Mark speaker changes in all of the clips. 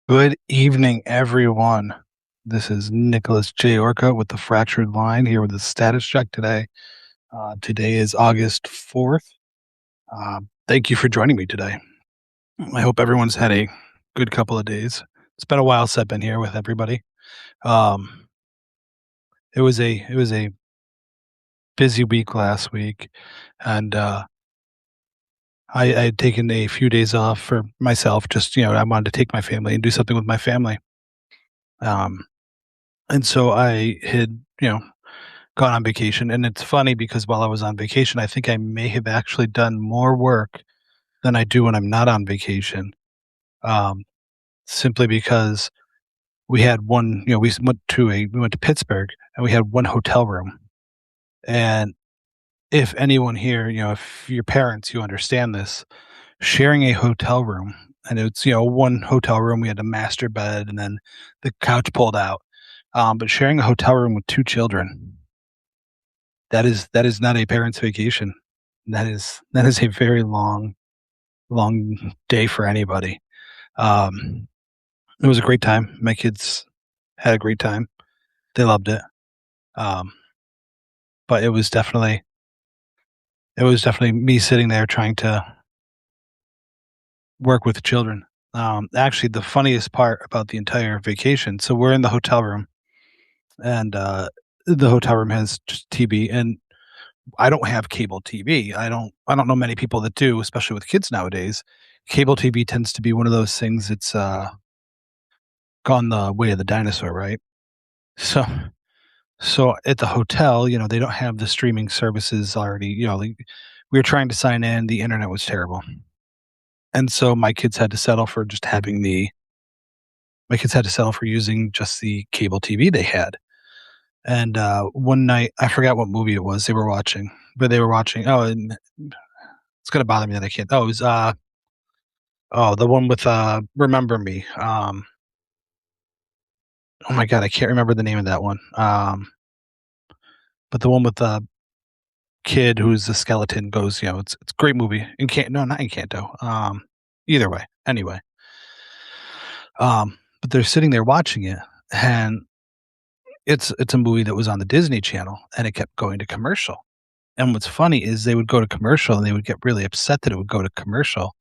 Speaker 1: Good evening, everyone. This is Nicholas J. Orca with the Fractured Line here with a status check today. Today is August 4th. Thank you for joining me today. I hope everyone's had a good couple of days. It's been a while since I've been here with everybody. Um, it was a busy week last week, and I had taken a few days off for myself. Just I wanted to take my family and do something with my family. Um, and so I had gone on vacation. And it's funny because while I was on vacation, I think I may have actually done more work than I do when I'm not on vacation. Um, Simply because we had one, we went to Pittsburgh and we had one hotel room. And if anyone here, if your parents, you understand this, sharing a hotel room, and it's, one hotel room, we had a master bed and then the couch pulled out. But sharing a hotel room with two children, that is not a parent's vacation. That is a very long day for anybody. Um, it was a great time. My kids had a great time. They loved it. Um, but it was definitely me sitting there trying to work with the children. Actually, the funniest part about the entire vacation. So we're in the hotel room, and the hotel room has just TV, and I don't have cable TV. I don't know many people that do, especially with kids nowadays. Cable TV tends to be one of those things that's gone the way of the dinosaur, right? So so at the hotel, they don't have the streaming services already, like we were trying to sign in, the internet was terrible. And so my kids had to settle for using just the cable TV they had. And one night, I forgot what movie it was they were watching, but they were watching, and it's gonna bother me that I can't. Oh, it was the one with Remember Me. Oh my god, I can't remember the name of that one. But the one with the kid who's the skeleton goes, it's a great movie. No, not Encanto. Either way. Anyway. But they're sitting there watching it, and it's a movie that was on the Disney Channel, and it kept going to commercial. And what's funny is they would go to commercial and they would get really upset that it would go to commercial.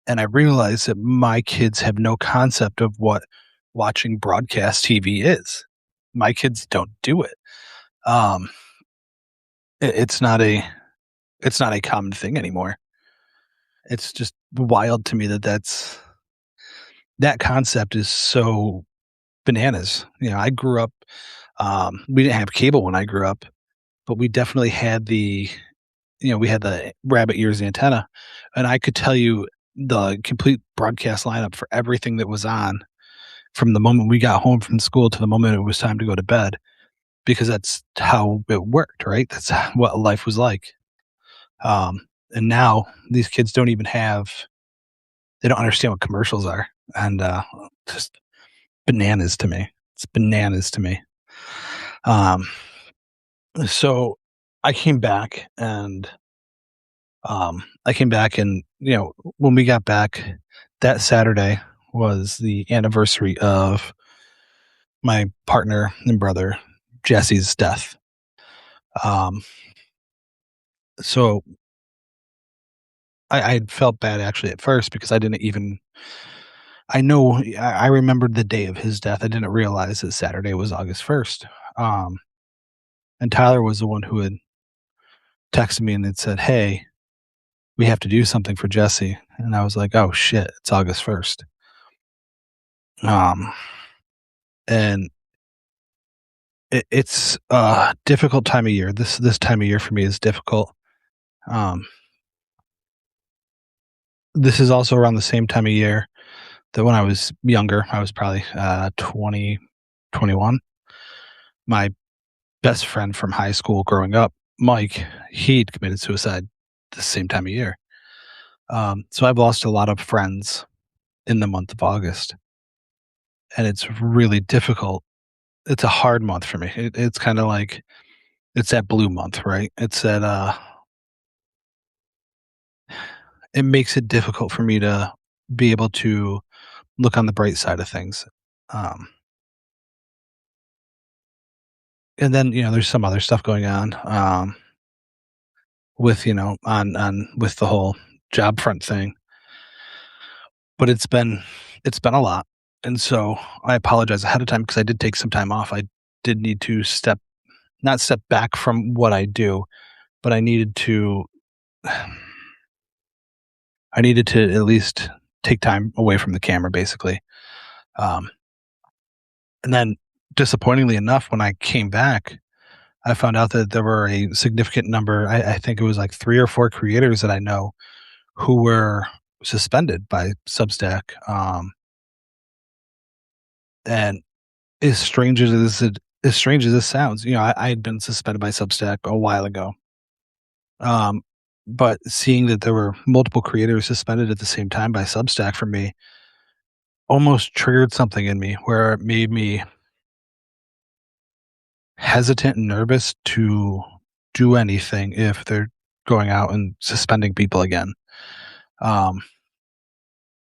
Speaker 1: And I realized that my kids have no concept of what watching broadcast TV is. My kids don't do it. Um, it's not a common thing anymore. It's just wild to me that concept is so bananas. I grew up, we didn't have cable when I grew up, but we definitely had we had the rabbit ears antenna, and I could tell you the complete broadcast lineup for everything that was on from the moment we got home from school to the moment it was time to go to bed, because that's how it worked, right? That's what life was like. And now these kids they don't understand what commercials are, and just bananas to me. It's bananas to me. Um, so I came back and when we got back that Saturday was the anniversary of my partner and brother Jesse's death. Um, so I felt bad actually at first because I didn't even I know I remembered the day of his death. I didn't realize that Saturday was August 1st. Um, and Tyler was the one who had texted me and had said, "Hey, we have to do something for Jesse." And I was like, "Oh shit, it's August 1st." Um, and it's a difficult time of year. This time of year for me is difficult. Um, this is also around the same time of year that when I was younger, I was probably 20, 21. My best friend from high school growing up, Mike, he'd committed suicide the same time of year. So I've lost a lot of friends in the month of August, and it's really difficult. It's a hard month for me. It's kind of like it's that blue month, right? It makes it difficult for me to be able to look on the bright side of things. Um, and then, there's some other stuff going on, with, on with the whole job front thing, but it's been a lot. And so I apologize ahead of time because I did take some time off. I did need to not step back from what I do, but I needed to at least take time away from the camera, basically. Um, and then, disappointingly enough, when I came back, I found out that there were a significant number. I think it was like 3 or 4 creators that I know who were suspended by Substack. And as strange as this sounds, I had been suspended by Substack a while ago. Um, but seeing that there were multiple creators suspended at the same time by Substack for me almost triggered something in me where it made me hesitant and nervous to do anything if they're going out and suspending people again. Um,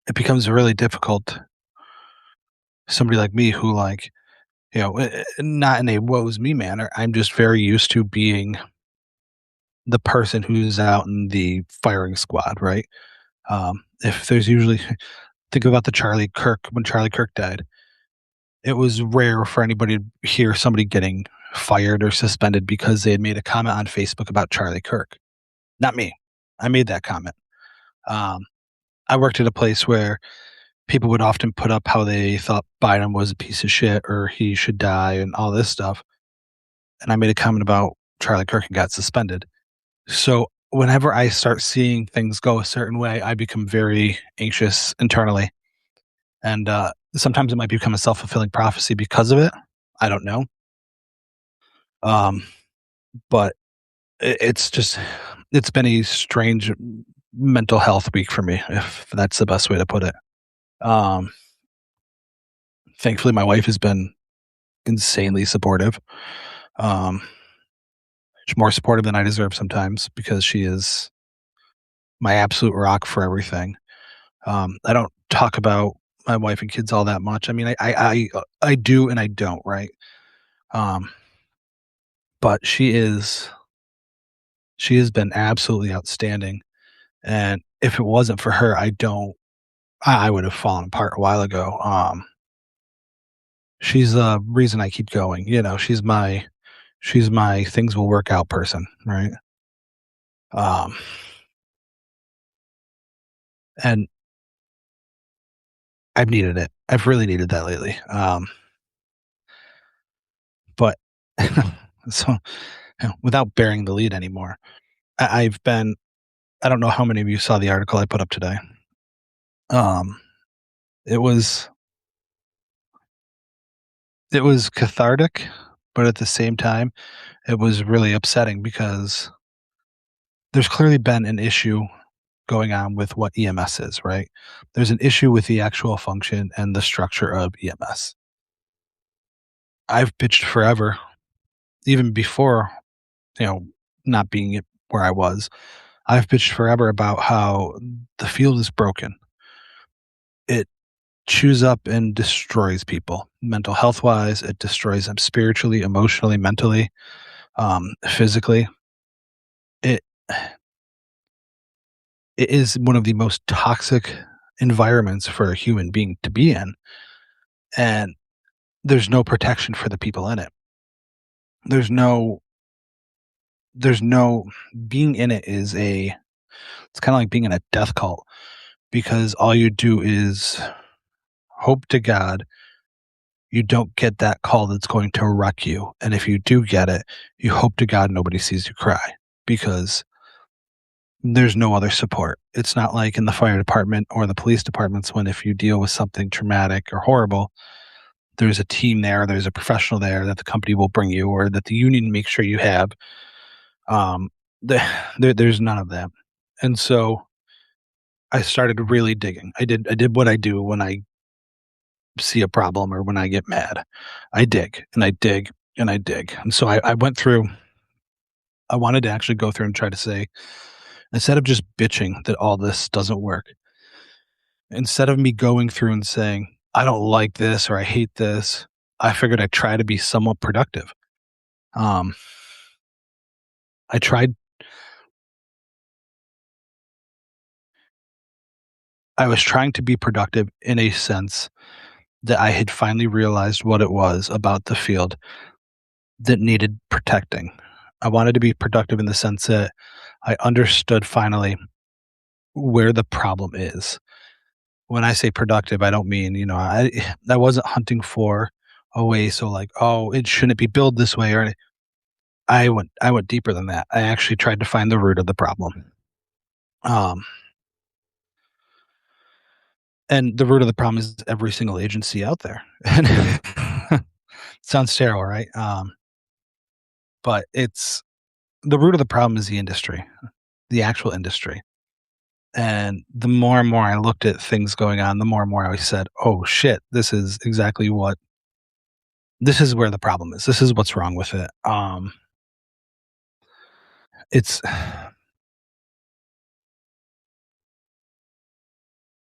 Speaker 1: it becomes really difficult. Somebody like me who, like, not in a woe's me manner. I'm just very used to being the person who's out in the firing squad, right? If there's usually think about the Charlie Kirk when Charlie Kirk died. It was rare for anybody to hear somebody getting fired or suspended because they had made a comment on Facebook about Charlie Kirk. Not me. I made that comment. Um, I worked at a place where people would often put up how they thought Biden was a piece of shit or he should die and all this stuff. And I made a comment about Charlie Kirk and got suspended. So whenever I start seeing things go a certain way, I become very anxious internally. And sometimes it might become a self fulfilling prophecy because of it. I don't know. Um, but it's been a strange mental health week for me, if that's the best way to put it. Um, Thankfully, my wife has been insanely supportive. Um, she's more supportive than I deserve sometimes because she is my absolute rock for everything. I don't talk about my wife and kids all that much. I mean, I do and I don't, right? Um, but she has been absolutely outstanding. And if it wasn't for her, I would have fallen apart a while ago. She's the reason I keep going. She's my things will work out person, right? Um, and I've needed it. I've really needed that lately. But so without bearing the lead anymore, I've been. I don't know how many of you saw the article I put up today. Um, it was it was cathartic, but at the same time, it was really upsetting because there's clearly been an issue going on with what EMS is, right? There's an issue with the actual function and the structure of EMS. I've pitched forever, even before, you know, not being it where I was. I've pitched forever about how the field is broken. It chews up and destroys people mental health wise. It destroys them spiritually, emotionally, mentally, physically. It it is one of the most toxic environments for a human being to be in, and there's no protection for the people in it. There's no there's no being in it is a it's kind of like being in a death cult because all you do is hope to God you don't get that call that's going to wreck you. And if you do get it, you hope to God nobody sees you cry because there's no other support. It's not like in the fire department or the police departments when if you deal with something traumatic or horrible, there's a team there, there's a professional there that the company will bring you or that the union makes sure you have. Um, the, there's none of that. And so I started really digging. I did what I do when I see a problem or when I get mad. I dig and I dig and I dig. And so I went through, I wanted to actually go through and try to say, instead of just bitching that all this doesn't work, Instead of me going through and saying, "I don't like this," or "I hate this," I figured I'd try to be somewhat productive. Um, I tried I was trying to be productive in a sense that I had finally realized what it was about the field that needed protecting. I wanted to be productive in the sense that I understood finally where the problem is. When I say productive, I don't mean, I wasn't hunting for a way so like, "Oh, it shouldn't be billed this way," or I went deeper than that. I actually tried to find the root of the problem. Um, and the root of the problem is every single agency out there. And sounds terrible, right? But it's the root of the problem is the industry, the actual industry. And the more and more I looked at things going on, the more and more I said, "Oh shit, this is where the problem is. This is what's wrong with it." It's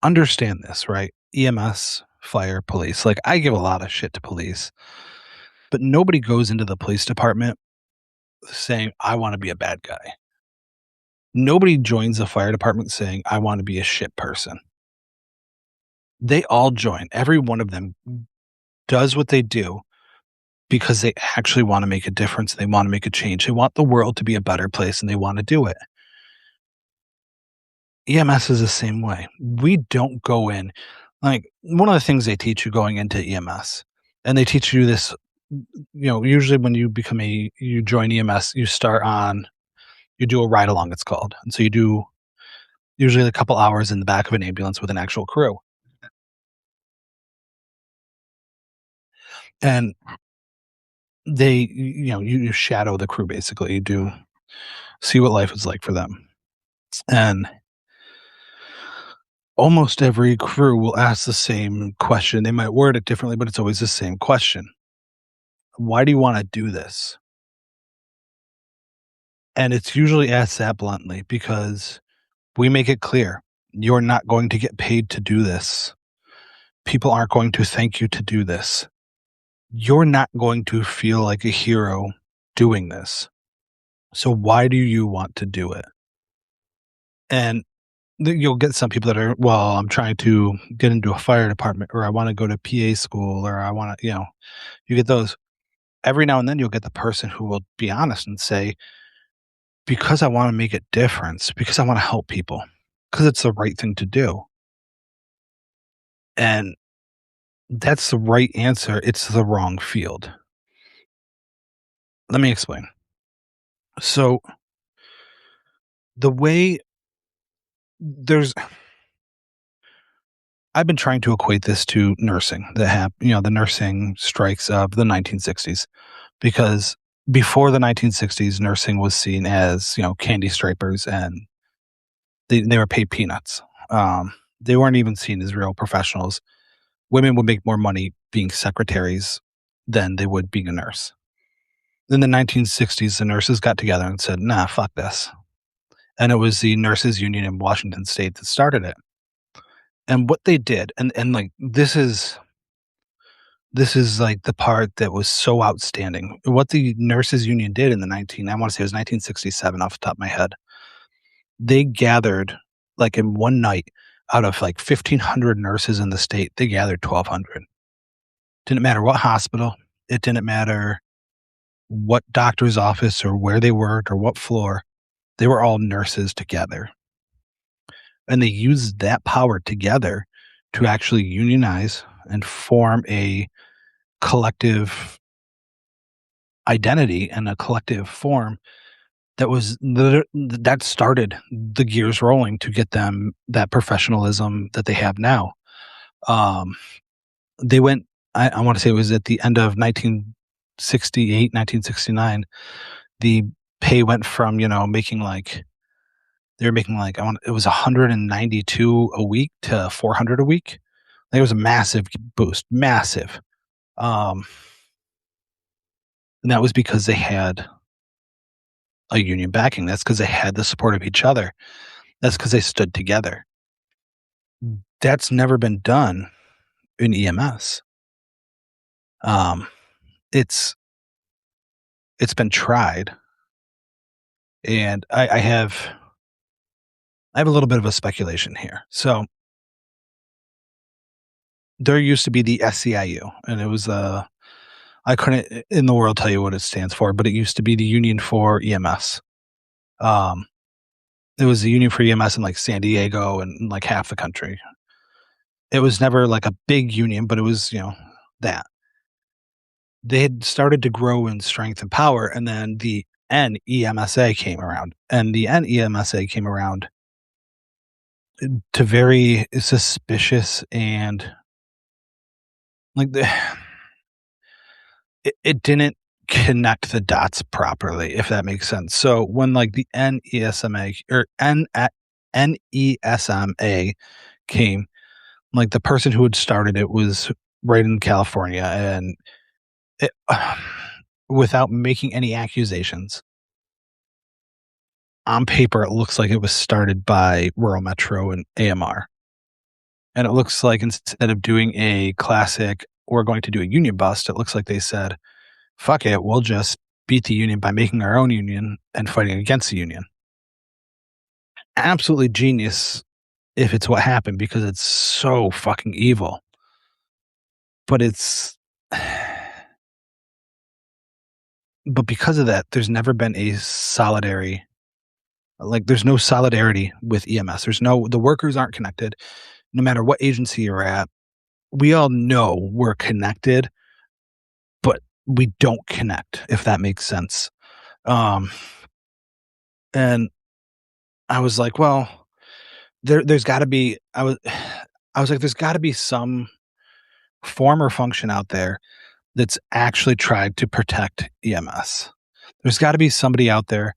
Speaker 1: understand this, right? EMS, fire, police. Like I give a lot of shit to police, but nobody goes into the police department saying, "I want to be a bad guy." Nobody joins the fire department saying, "I want to be a shit person." They all join. Every one of them does what they do because they actually want to make a difference. They want to make a change. They want the world to be a better place and they want to do it. EMS is the same way. We don't go in like one of the things they teach you going into EMS, and they teach you this, usually when you join EMS, you do a ride along, it's called. And so you do usually a couple hours in the back of an ambulance with an actual crew. And you shadow the crew basically. You do see what life is like for them. And almost every crew will ask the same question. They might word it differently, but it's always the same question. Why do you want to do this? And it's usually asked that bluntly because we make it clear you're not going to get paid to do this. People aren't going to thank you to do this. You're not going to feel like a hero doing this. So why do you want to do it? And you'll get some people that are, well, I'm trying to get into a fire department, or I want to go to PA school, or I want to, you get those. Every now and then you'll get the person who will be honest and say, because I want to make a difference, because I want to help people, because it's the right thing to do. And that's the right answer. It's the wrong field. Let me explain. So the way there's I've been trying to equate this to nursing the nursing strikes of the 1960s, because before the 1960s, nursing was seen as, candy stripers, and they were paid peanuts. They weren't even seen as real professionals. Women would make more money being secretaries than they would being a nurse. In the 1960s, the nurses got together and said, "Nah, fuck this." And it was the nurses union in Washington state that started it. And what they did, and like this is like the part that was so outstanding. What the nurses union did in the 19 I want to say it was 1967 off the top of my head. They gathered, like, in one night, out of like 1,500 nurses in the state, they gathered 1,200. Didn't matter what hospital, it didn't matter what doctor's office or where they worked or what floor, they were all nurses together. And they used that power together to actually unionize and form a collective identity and a collective form that started the gears rolling to get them that professionalism that they have now. Um, they went, I want to say it was at the end of 1968, 1969, the pay went from, making like, they were making like, it was 192 a week to 400 a week. It was a massive boost, massive. Um, and that was because they had a union backing. That's because they had the support of each other. That's because they stood together. That's never been done in EMS. Um, it's it's been tried, and I have a little bit of a speculation here. So there used to be the SEIU, and it was I couldn't in the world tell you what it stands for, but it used to be the Union for EMS. Um, it was the Union for EMS in like San Diego and like half the country. It was never like a big union, but it was, that. They had started to grow in strength and power, and then the NEMSA came around, and the NEMSA came around to very suspicious and like it didn't connect the dots properly, if that makes sense. So when like the NESMA or NESMA came, like the person who had started it was right in California, and it, without making any accusations, on paper it looks like it was started by Rural Metro and AMR. And it looks like instead of doing a classic, we're going to do a union bust, it looks like they said, fuck it, we'll just beat the union by making our own union and fighting against the union. Absolutely genius if it's what happened because it's so fucking evil. But but because of that, there's never been a there's no solidarity with EMS. The workers aren't connected. No matter what agency you're at, we all know we're connected, but we don't connect, if that makes sense. And I was like, well, there's got to be. I was like, there's got to be some form or function out there that's actually tried to protect EMS. There's got to be somebody out there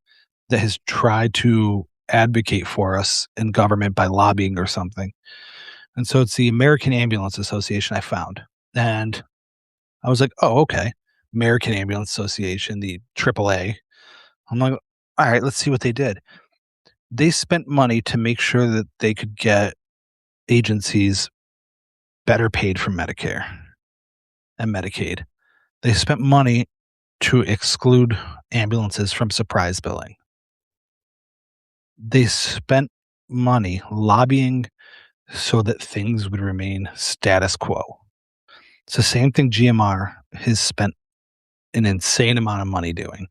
Speaker 1: that has tried to advocate for us in government by lobbying or something. And so it's the American Ambulance Association I found. And I was like, oh, okay. American Ambulance Association, the AAA. I'm like, all right, let's see what they did. They spent money to make sure that they could get agencies better paid from Medicare and Medicaid. They spent money to exclude ambulances from surprise billing. They spent money lobbying so that things would remain status quo. It's the same thing GMR has spent an insane amount of money doing.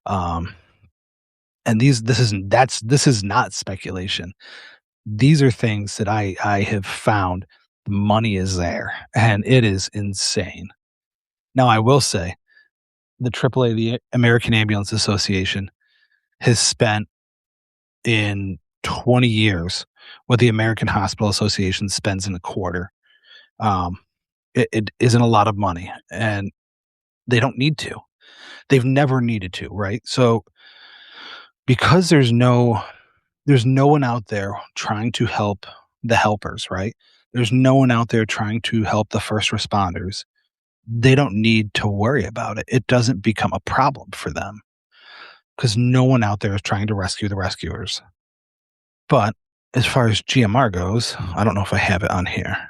Speaker 1: And this is not speculation. These are things that I have found. The money is there, and it is insane. Now, I will say, the AAA, the American Ambulance Association, has spent in 20 years what the American Hospital Association spends in a quarter. It isn't a lot of money, and they don't need to. They've never needed to, right? So because there's no one out there trying to help the helpers, right? There's no one out there trying to help the first responders. They don't need to worry about it. It doesn't become a problem for them because no one out there is trying to rescue the rescuers. But as far as GMR goes, I don't know if I have it on here. I'm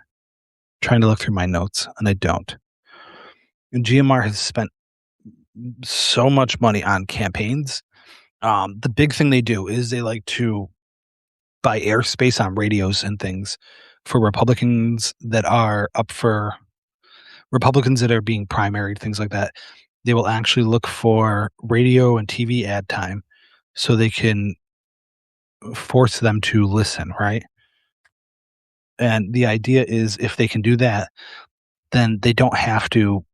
Speaker 1: trying to look through my notes, and I don't. And GMR has spent so much money on campaigns. The big thing they do is they like to buy airspace on radios and things for Republicans that are being primaried, things like that. They will actually look for radio and TV ad time so they can force them to listen, right? And the idea is if they can do that, then they don't have to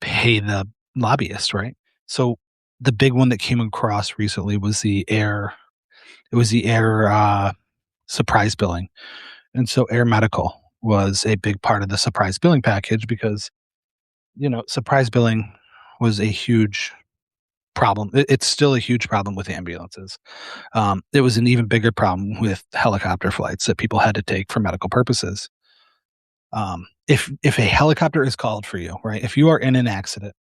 Speaker 1: pay the lobbyist, right? So the big one that came across recently was the air surprise billing. And so air medical was a big part of the surprise billing package because, surprise billing was a huge problem. It's still a huge problem with ambulances. It was an even bigger problem with helicopter flights that people had to take for medical purposes. If a helicopter is called for you, right? If you are in an accident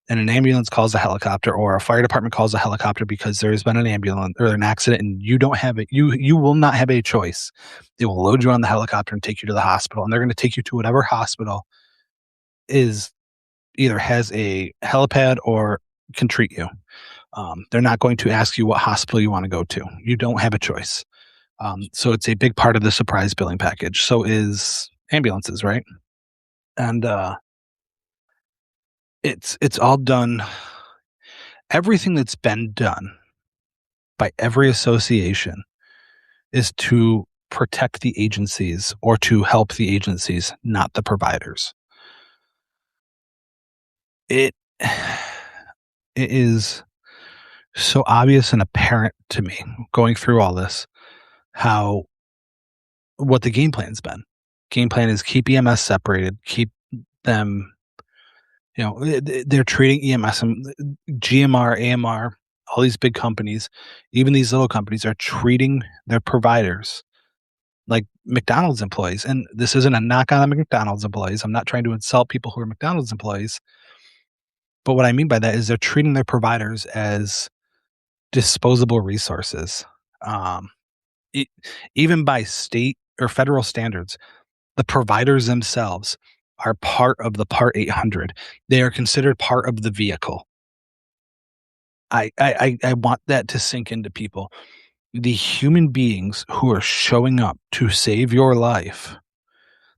Speaker 1: and an ambulance calls a helicopter or a fire department calls a helicopter because there's been an ambulance or an accident and you don't have it, you will not have a choice. They will load you on the helicopter and take you to the hospital, and they're going to take you to whatever hospital is either has a helipad or can treat you. They're not going to ask you what hospital you want to go to. You don't have a choice. So it's a big part of the surprise billing package. So is ambulances, right? And it's all done. Everything that's been done by every association is to protect the agencies or to help the agencies, not the providers. It it is so obvious and apparent to me going through all this how what the game plan's been. Game plan is keep EMS separated, keep them, they're treating EMS and GMR, AMR, all these big companies, even these little companies are treating their providers like McDonald's employees. And this isn't a knock on the McDonald's employees. I'm not trying to insult people who are McDonald's employees. But what I mean by that is they're treating their providers as disposable resources. Um, e Even by state or federal standards, the providers themselves are part of the Part 800. They are considered part of the vehicle. I want that to sink into people. The human beings who are showing up to save your life,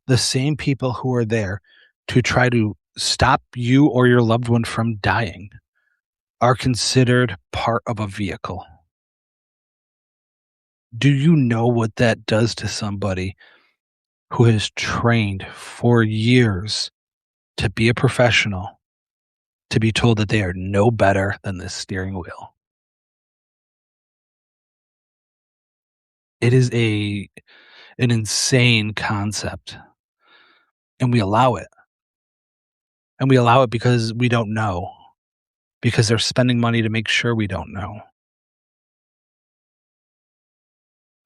Speaker 1: the same people who are there to try to stop you or your loved one from dying, are considered part of a vehicle. Do you know what that does to somebody who has trained for years to be a professional, to be told that they are no better than the steering wheel? It is an insane concept, and we allow it. And we allow it because we don't know, because they're spending money to make sure we don't know.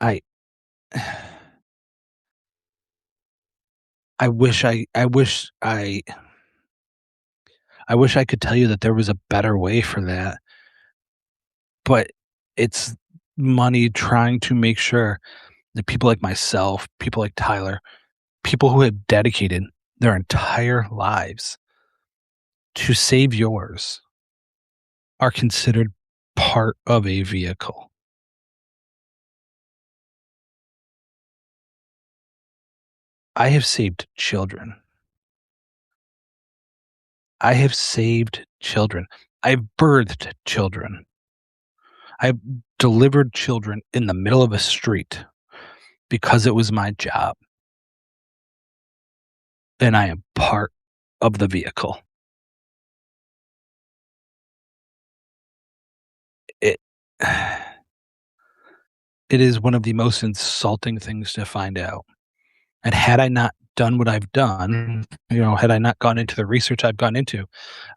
Speaker 1: I I wish I could tell you that there was a better way for that, but it's money trying to make sure that people like myself, people like Tyler, people who have dedicated their entire lives to save yours are considered part of a vehicle. I have saved children. I have saved children. I've birthed children. I've delivered children in the middle of a street because it was my job, and I am part of the vehicle. It it is one of the most insulting things to find out, and had I not done what I've done, had I not gone into the research I've gone into,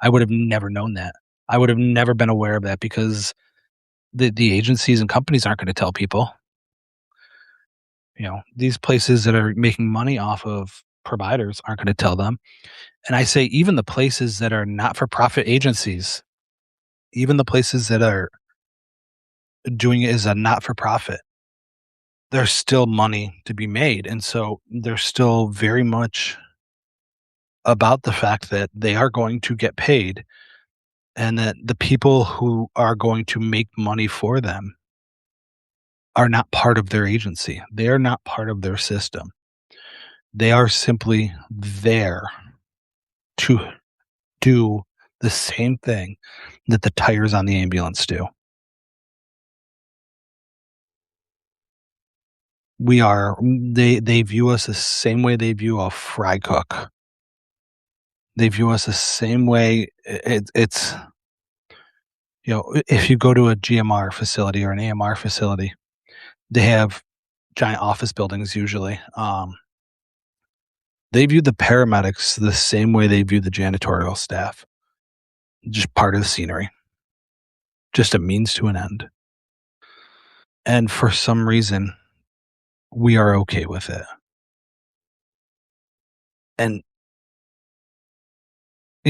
Speaker 1: I would have never known that. I would have never been aware of that because the agencies and companies aren't gonna tell people. These places that are making money off of providers aren't gonna tell them. And I say even the places that are not-for-profit agencies, even the places that are doing it as a not-for-profit, there's still money to be made, and so they're still very much about the fact that they are going to get paid and that the people who are going to make money for them are not part of their agency. They are not part of their system. They are simply there to do the same thing that the tires on the ambulance do. They view us the same way they view a fry cook. They view us the same way. It's if you go to a GMR facility or an AMR facility, they have giant office buildings usually. They view the paramedics the same way they view the janitorial staff, just part of the scenery, just a means to an end. And for some reason, we are okay with it. And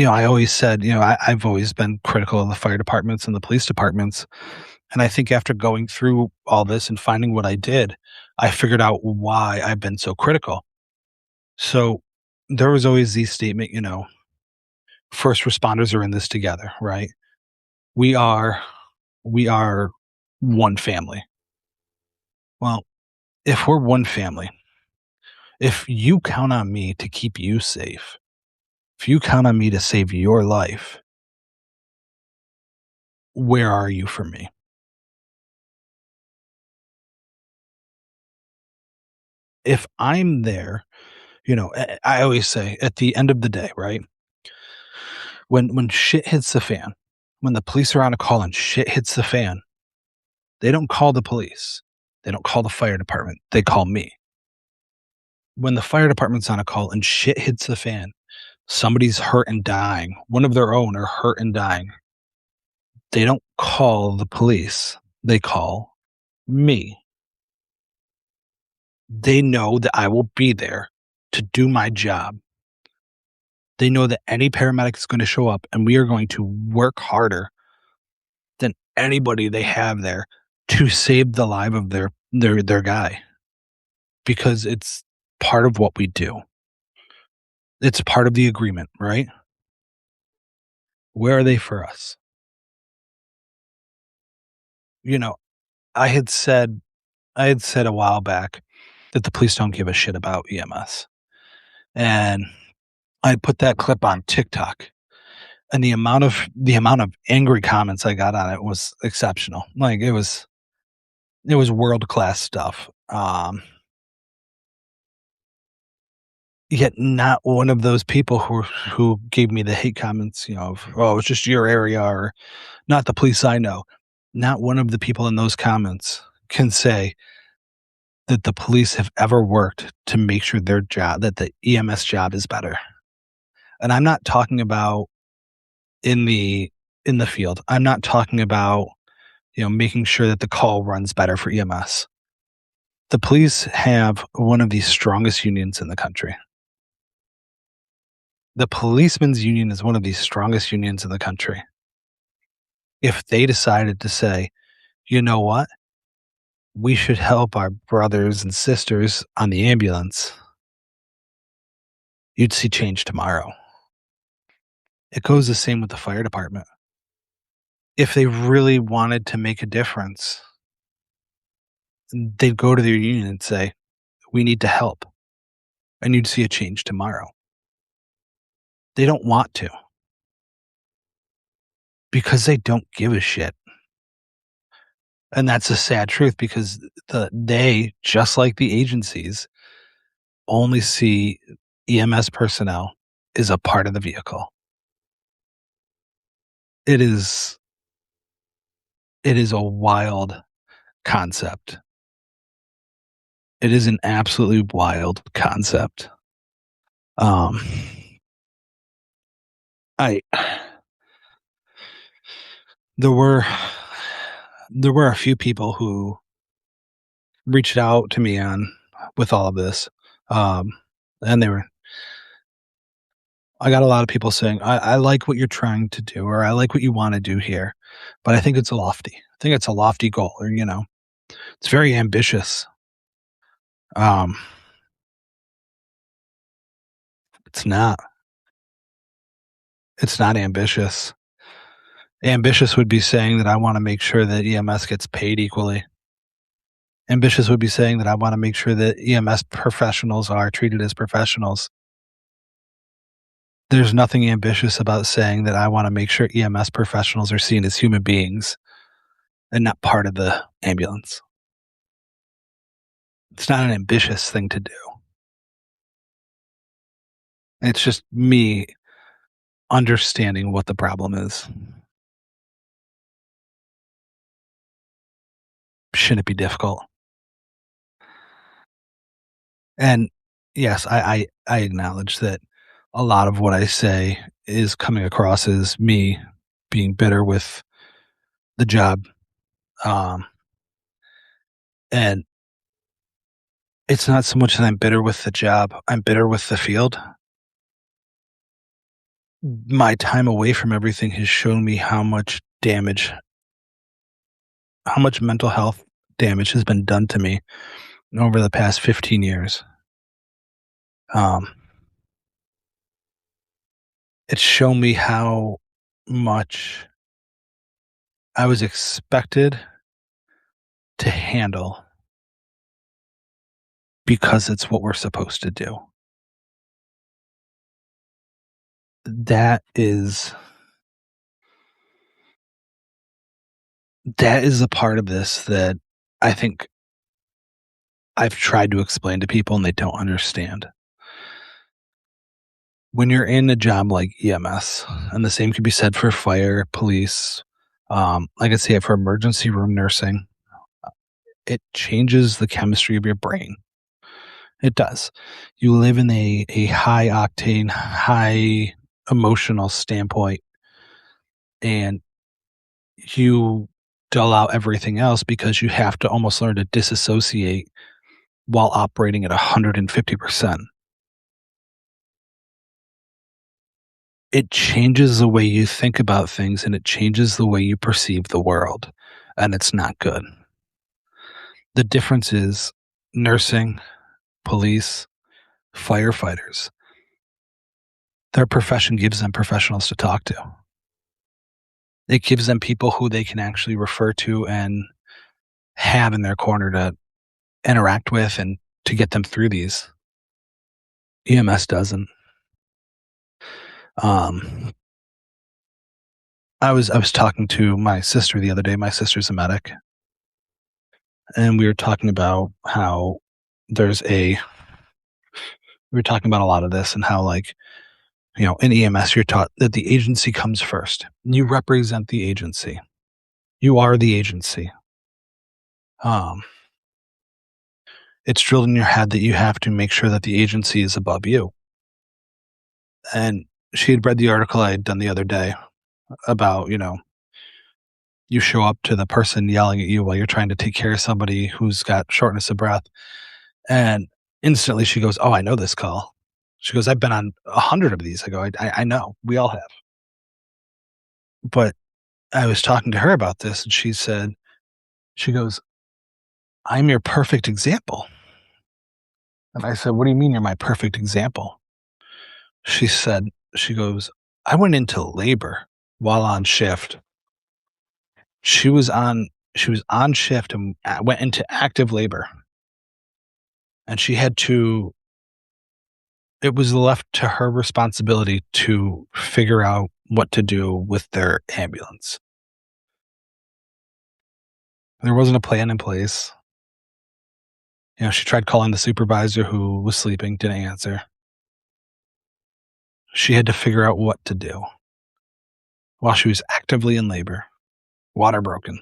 Speaker 1: I always said, I've always been critical of the fire departments and the police departments. And I think after going through all this and finding what I did, I figured out why I've been so critical. So there was always the statement, first responders are in this together, right? We are we are one family. Well, if we're one family, if you count on me to keep you safe, if you count on me to save your life, where are you for me? If I'm there, I always say at the end of the day, right? When shit hits the fan, when the police are on a call and shit hits the fan, they don't call the police. They don't call the fire department. They call me. When the fire department's on a call and shit hits the fan, somebody's hurt and dying, one of their own are hurt and dying. They don't call the police. They call me. They know that I will be there to do my job. They know that any paramedic is going to show up and we are going to work harder than anybody they have there to save the life of their guy because it's part of what we do. It's part of the agreement, right? Where are they for us? You know, I had said a while back that the police don't give a shit about EMS. And I put that clip on TikTok and the amount of angry comments I got on it was exceptional. Like it was world class stuff. Yet not one of those people who gave me the hate comments, of, "Oh, it's just your area," or "Not the police I know." Not one of the people in those comments can say that the police have ever worked to make sure that the EMS job is better. And I'm not talking about in the in the field. I'm not talking about, making sure that the call runs better for EMS. The police have one of the strongest unions in the country. The policemen's union is one of the strongest unions in the country. If they decided to say, "You know what? We should help our brothers and sisters on the ambulance," you'd see change tomorrow. It goes the same with the fire department. If they really wanted to make a difference, they'd go to their union and say, "We need to help," and you'd see a change tomorrow. They don't want to because they don't give a shit. And that's a sad truth because they, just like the agencies, only see EMS personnel as a part of the vehicle. It is it is a wild concept. It is an absolutely wild concept. Um, I there were there were a few people who reached out to me on with all of this. Um, and I got a lot of people saying, I like what you're trying to do, or I like what you want to do here, but I think it's lofty. I think it's a lofty goal, or, it's very ambitious. Um, it's not. It's not ambitious. Ambitious would be saying that I want to make sure that EMS gets paid equally. Ambitious would be saying that I want to make sure that EMS professionals are treated as professionals. There's nothing ambitious about saying that I want to make sure EMS professionals are seen as human beings and not part of the ambulance. It's not an ambitious thing to do. It's just me understanding what the problem is. Shouldn't be difficult. And yes, I acknowledge that a lot of what I say is coming across as me being bitter with the job. Um, and it's not so much that I'm bitter with the job, I'm bitter with the field. my time away from everything has shown me how much mental health damage has been done to me over the past 15 years. Um, it's shown me how much I was expected to handle because it's what we're supposed to do. That is that is a part of this that I think I've tried to explain to people and they don't understand. When you're in a job like EMS, and the same could be said for fire, police, I could say it for emergency room nursing, it changes the chemistry of your brain. It does. You live in a high octane, high emotional standpoint, and you dull out everything else because you have to almost learn to disassociate while operating at 150%. It changes the way you think about things and it changes the way you perceive the world, and it's not good. The difference is nursing, police, firefighters. Their profession gives them professionals to talk to. It gives them people who they can actually refer to and have in their corner to interact with and to get them through these. EMS doesn't. Um, I was talking to my sister the other day. My sister's a medic, and we were talking about how there's a we were talking about a lot of this and how, like, in EMS you're taught that the agency comes first. You represent the agency. You are the agency. Um, it's drilled in your head that you have to make sure that the agency is above you. And she had read the article I had done the other day about, you show up to the person yelling at you while you're trying to take care of somebody who's got shortness of breath. And instantly she goes, "Oh, I know this call." She goes, "I've been on 100 of these." I go, I know. We all have. But I was talking to her about this and she goes, "I'm your perfect example." And I said, "What do you mean you're my perfect example?" She said, she goes, "I went into labor while on shift." She was on she was on shift and went into active labor. And she had to it was left to her responsibility to figure out what to do with their ambulance. There wasn't a plan in place. She tried calling the supervisor who was sleeping, didn't answer. She had to figure out what to do while she was actively in labor, water broken.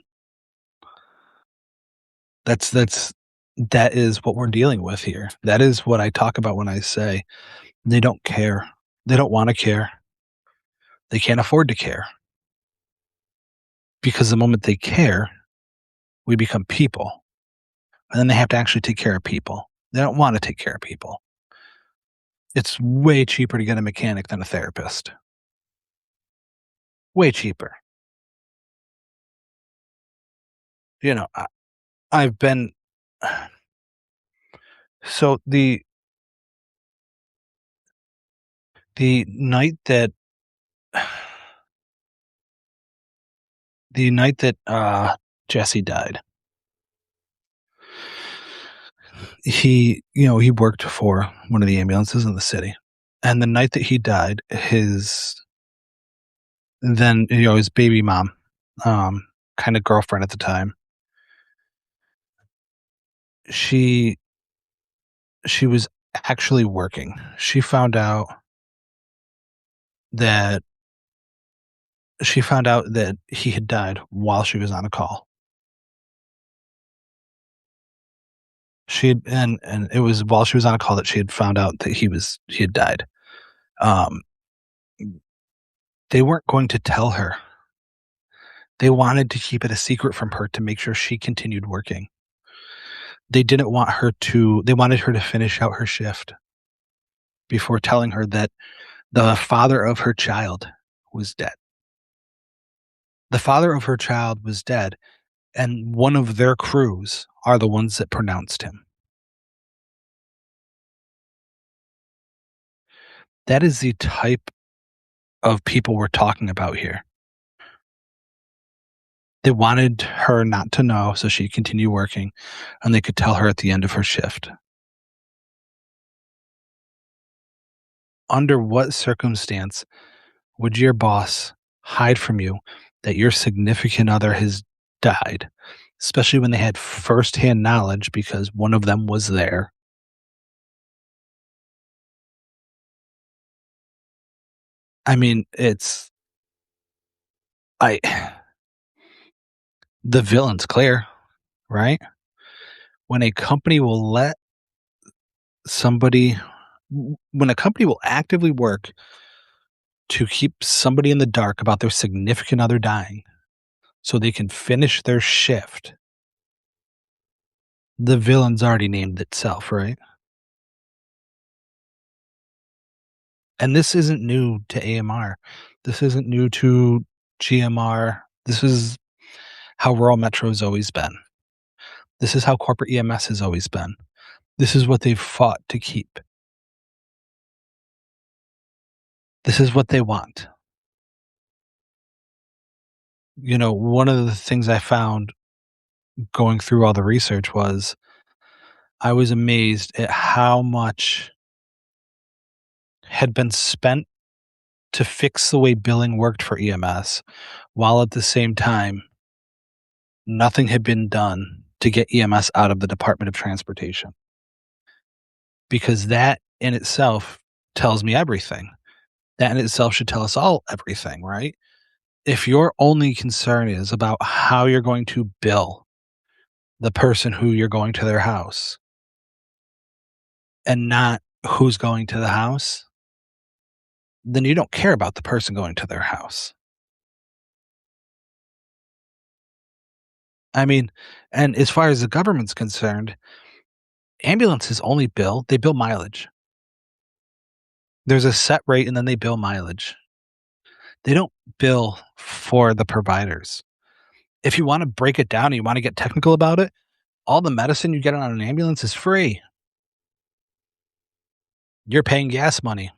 Speaker 1: That is what we're dealing with here. That is what I talk about when I say they don't care. They don't want to care. They can't afford to care. Because the moment they care, we become people. And then they have to actually take care of people. They don't want to take care of people. It's way cheaper to get a mechanic than a therapist. Way cheaper. You know, I, I've been so the night that Jesse died, he worked for one of the ambulances in the city. And the night that he died, his baby mom, kind of girlfriend at the time, she she was actually working. That she found out that he had died while she was on a call. And it was while she was on a call that she had found out that he had died. Um, they weren't going to tell her. They wanted to keep it a secret from her to make sure she continued working. They wanted her to finish out her shift before telling her that The father of her child was dead. The father of her child was dead, and one of their crews are the ones that pronounced him. That is the type of people we're talking about here. They wanted her not to know so she'd continue working, and they could tell her at the end of her shift. Under what circumstance would your boss hide from you that your significant other has died, especially when they had firsthand knowledge because one of them was there? I mean, I the villain's clear, right? When a company will let somebody when a company will actively work to keep somebody in the dark about their significant other dying so they can finish their shift, the villain's already named itself, right? And this isn't new to AMR. This isn't new to GMR. This is how Rural Metro has always been. This is how corporate EMS has always been. This is what they've fought to keep. This is what they want. One of the things I found going through all the research was I was amazed at how much had been spent to fix the way billing worked for EMS, while at the same time, nothing had been done to get EMS out of the Department of Transportation. Because that in itself tells me everything. That in itself should tell us all everything, right? If your only concern is about how you're going to bill the person who you're going to their house and not who's going to the house, then you don't care about the person going to their house. I mean, and as far as the government's concerned, ambulances only they bill mileage. There's a set rate and then they bill mileage. They don't bill for the providers. If you want to break it down and you want to get technical about it, all the medicine you get on an ambulance is free. You're paying gas money.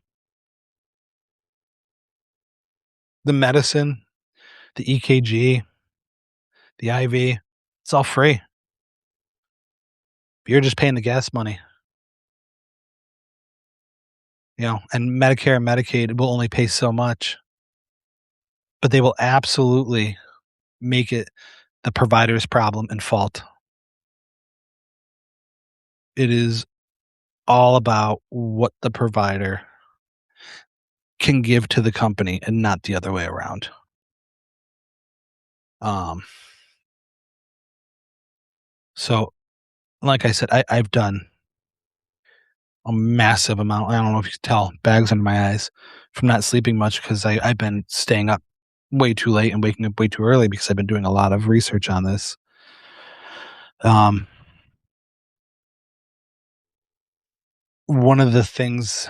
Speaker 1: The medicine, the EKG, the IV, it's all free. You're just paying the gas money. And Medicare and Medicaid will only pay so much, but they will absolutely make it the provider's problem and fault. It is all about what the provider can give to the company and not the other way around. Um, so like I said, I've done a massive amount. I don't know if you can tell, bags under my eyes from not sleeping much because I've been staying up way too late and waking up way too early because I've been doing a lot of research on this. One of the things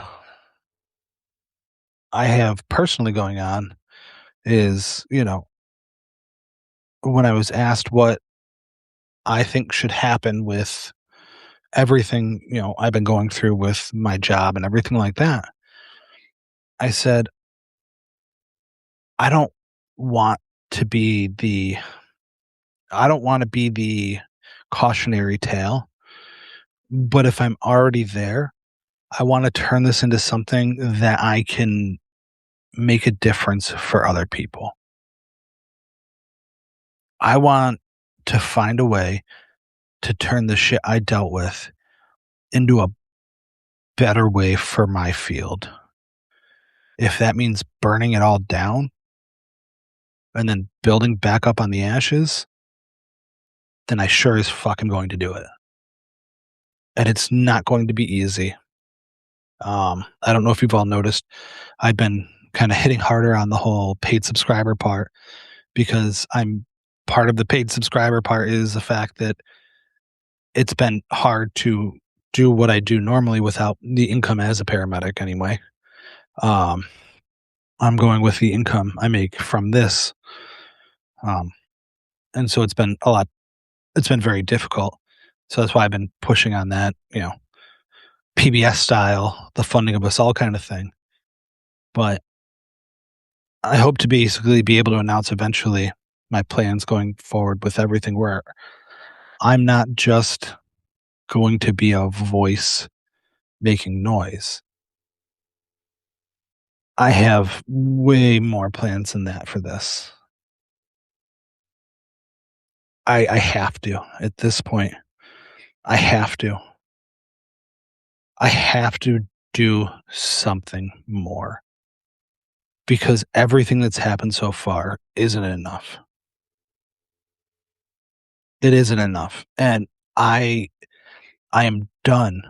Speaker 1: I have personally going on is, when I was asked what I think should happen with everything, I've been going through with my job and everything like that, I said, I don't want to be the I don't want to be the cautionary tale, but if I'm already there, I want to turn this into something that I can make a difference for other people. I want to find a way to turn the shit I dealt with into a better way for my field. If that means burning it all down and then building back up on the ashes, then I sure as fuck am going to do it. And it's not going to be easy. I don't know if you've all noticed, I've been kind of hitting harder on the whole paid subscriber part because I'm part of the paid subscriber part is the fact that it's been hard to do what I do normally without the income as a paramedic anyway. Um, I'm going with the income I make from this, um, and so it's been very difficult. So that's why I've been pushing on that, PBS style, the funding of us all kind of thing. But I hope to basically be able to announce eventually my plans going forward with everything where I'm not just going to be a voice making noise. I have way more plans than that for this. I have to at this point. I have to. I have to do something more because everything that's happened so far isn't enough. It isn't enough. And I I am done.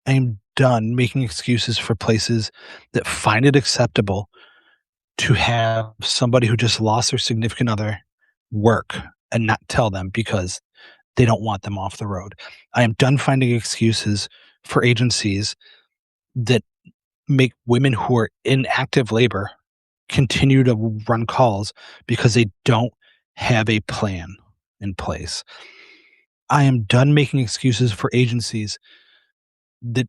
Speaker 1: I am done making excuses for places that find it acceptable to have somebody who just lost their significant other work and not tell them because they don't want them off the road. I am done finding excuses for agencies that make women who are in active labor continue to run calls because they don't have a plan in place. I am done making excuses for agencies that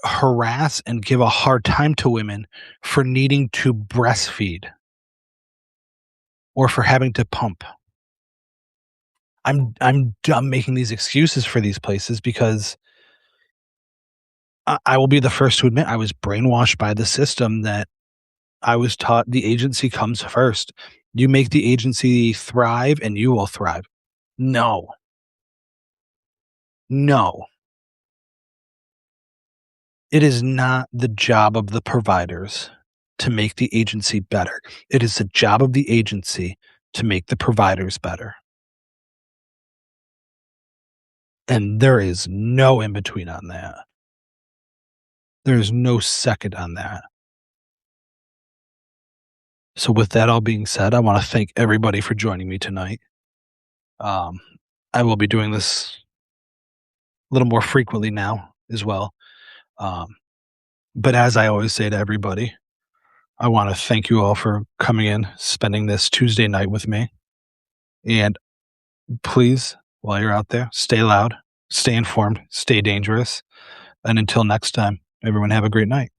Speaker 1: harass and give a hard time to women for needing to breastfeed or for having to pump. I'm done making these excuses for these places because I will be the first to admit I was brainwashed by the system that I was taught the agency comes first. You make the agency thrive and you will thrive. No, no. It is not the job of the providers to make the agency better. It is the job of the agency to make the providers better. And there is no in between on that. There is no second on that. So, with that all being said, I want to thank everybody for joining me tonight. Um, I will be doing this a little more frequently now as well. Um, but as I always say to everybody, I want to thank you all for coming in, spending this Tuesday night with me. And please, while you're out there, stay loud, stay informed, stay dangerous. And until next time, everyone have a great night.